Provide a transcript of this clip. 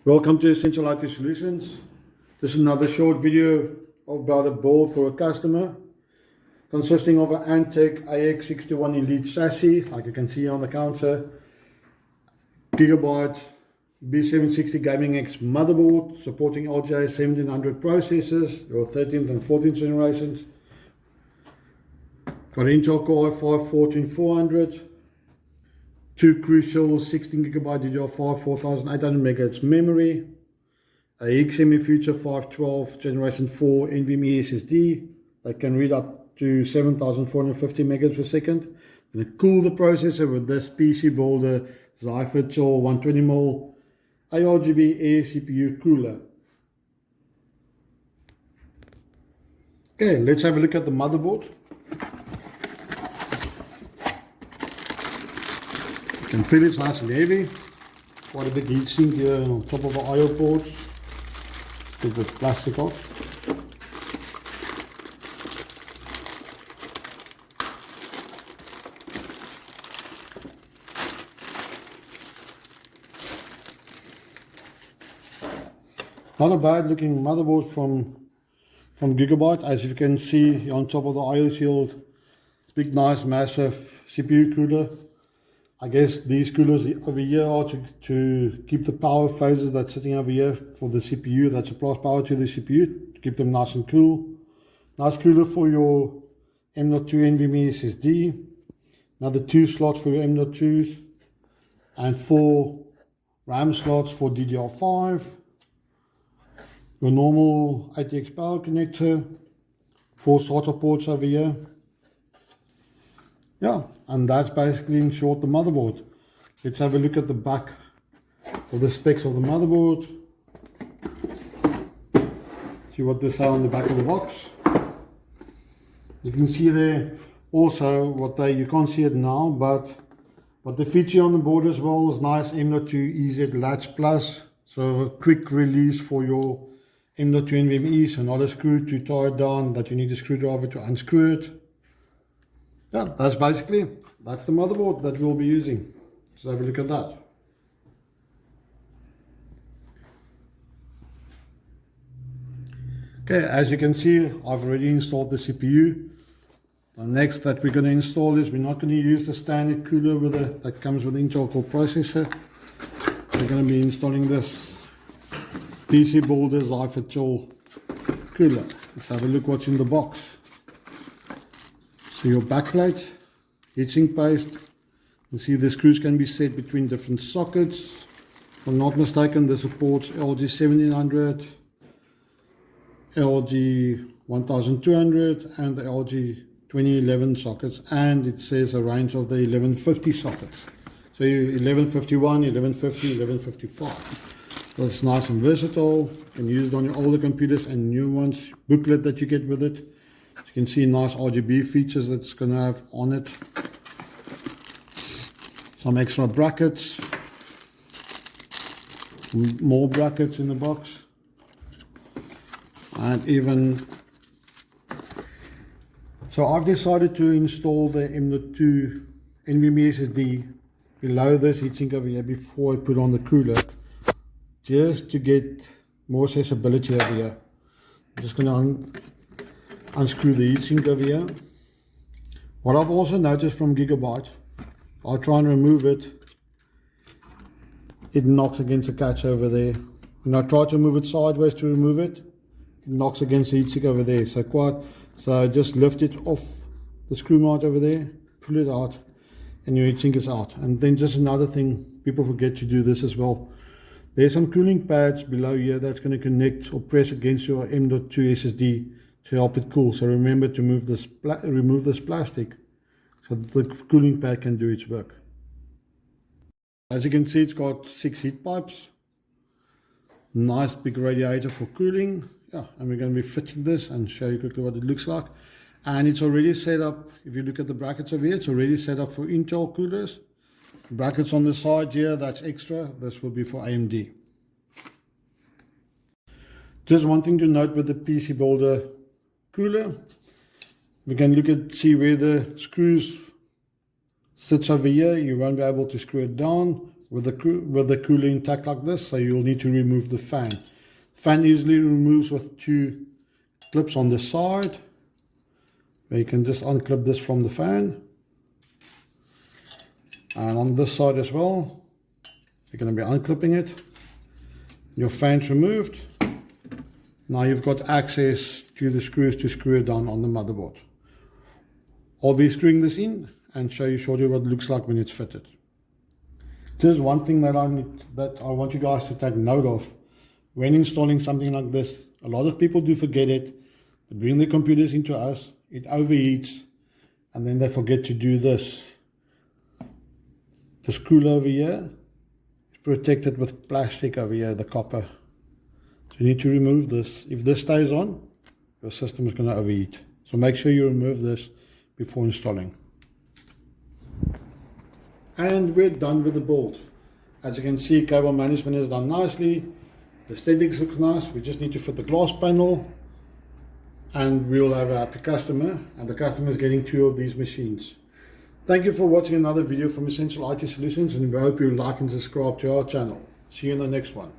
Welcome to Essential IT Solutions. This is another short video about a board for a customer consisting of an Antec AX61 Elite chassis, like you can see on the counter, Gigabyte B760-Gaming-X motherboard supporting LGA 1700 processors, your 13th and 14th generations. Got Intel Core i5-14400. Two crucial 16GB DDR5 4800 MHz memory, a XME Future 512 Generation 4 NVMe SSD that can read up to 7450 megabits per second. I'm going to cool the processor with this PC builder i5-14400 ARGB air CPU cooler. Okay, let's have a look at the motherboard. You can feel it's nice and heavy. Quite a big heatsink here on top of the I/O ports. Take the plastic off. Not a bad looking motherboard from Gigabyte. As you can see on top of the I/O shield, big nice massive CPU cooler. I guess these coolers over here are to keep the power phases that's sitting over here for the CPU that supplies power to the CPU, to keep them nice and cool. Nice cooler for your M.2 NVMe SSD. Another 2 slots for your M.2s. And 4 RAM slots for DDR5. Your normal ATX power connector. 4 SATA ports over here. Yeah, and that's basically in short the motherboard. Let's have a look at the back of the specs of the motherboard. See what they say on the back of the box. You can see there also you can't see it now, but what they feature on the board as well is nice M.2 EZ latch plus. So a quick release for your M.2 NVMe, so not a screw to tie it down that you need a screwdriver to unscrew it. Yeah, that's the motherboard that we'll be using. Let's have a look at that. Okay, as you can see, I've already installed the CPU. The next that we're going to install is we're not going to use the standard cooler that comes with the Intel Core processor. We're going to be installing this PC Builder's i5 cooler. Let's have a look what's in the box. So your backplate, heatsink paste. You see the screws can be set between different sockets. If I'm not mistaken, this supports LG 1700, LG 1200 and the LG 2011 sockets, and it says a range of the 1150 sockets. So 1151, 1150, 1155. So it's nice and versatile. You can use it on your older computers and new ones. Booklet that you get with it. You can see nice RGB features that's going to have on it. Some extra brackets. More brackets in the box. And even... So I've decided to install the M.2 NVMe SSD below this heatsink over here before I put on the cooler. Just to get more accessibility over here. I'm just going to unscrew the heatsink over here. What I've also noticed from Gigabyte, I'll try and remove it, it knocks against the catch over there. When I try to move it sideways to remove it, it knocks against the heatsink over there. So just lift it off the screw mount over there, pull it out, and your heatsink is out. And then just another thing, people forget to do this as well. There's some cooling pads below here that's going to connect or press against your M.2 SSD to help it cool. So remember to remove this plastic so that the cooling pad can do its work. As you can see, it's got 6 heat pipes. Nice big radiator for cooling. Yeah, and we're going to be fitting this and show you quickly what it looks like. And it's already set up, if you look at the brackets over here, it's already set up for Intel coolers. Brackets on the side here, that's extra. This will be for AMD. Just one thing to note with the PC Builder cooler, we can see where the screws sits over here. You won't be able to screw it down with the cooler intact like this, so you'll need to remove the fan. Fan easily removes with 2 clips on the side, where you can just unclip this from the fan. And on this side as well, you're going to be unclipping it. Your fan's removed. Now you've got access to the screws to screw it down on the motherboard. I'll be screwing this in and show you shortly what it looks like when it's fitted. Just one thing that I want you guys to take note of when installing something like this. A lot of people do forget it. They bring their computers into us, it overheats, and then they forget to do this. The screw over here is protected with plastic over here, the copper. So you need to remove this. If this stays on, your system is going to overheat. So make sure you remove this before installing. And we're done with the build. As you can see, cable management is done nicely. The aesthetics looks nice. We just need to fit the glass panel, and we'll have a happy customer, and the customer is getting 2 of these machines. Thank you for watching another video from Essential IT Solutions, and we hope you like and subscribe to our channel. See you in the next one.